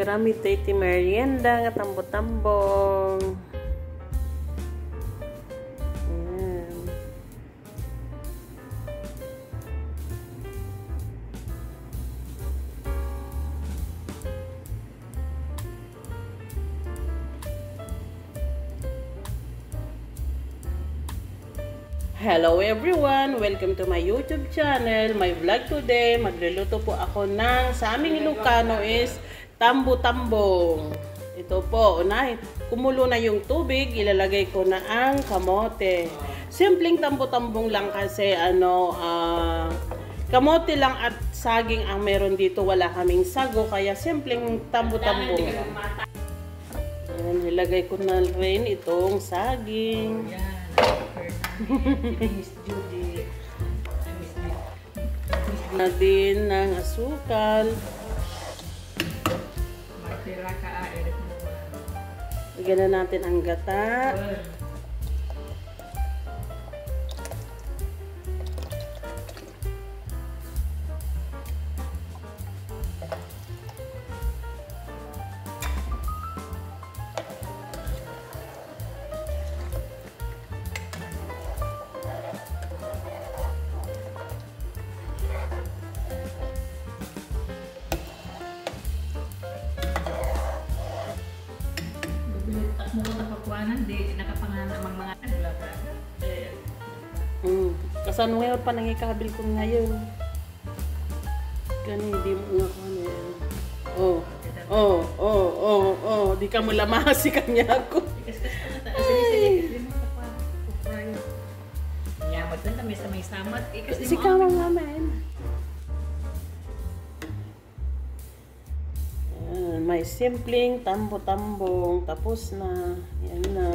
Rami iti merienda nga tambot-tambong. Ayan. Hello everyone! Welcome to my YouTube channel. My vlog today, magluluto po ako ng, sa aming Ilocano is tambo-tambong. Ito po, unay, kumulo na yung tubig, ilalagay ko na ang kamote. Simpleng tambo-tambong lang kasi kamote lang at saging ang meron dito, wala kaming sago, kaya simpleng tambo-tambong. Ayan, ilagay ko na rin itong saging. Miss Judy. Na din ng asukal. Martira ka air mo. Lagyan na natin ang gata. At mo nakakuanan di nakapangalan ang mga naglabra. Kasano ngayon pa nangikabil ko ngayon. Gani, di mo nga ko ano yan. Di ka mo lamasi kanya ako. Yamat na may sa may samat. Si kamang namin. May simpleng tambo-tambong. Tapos na. Yan na.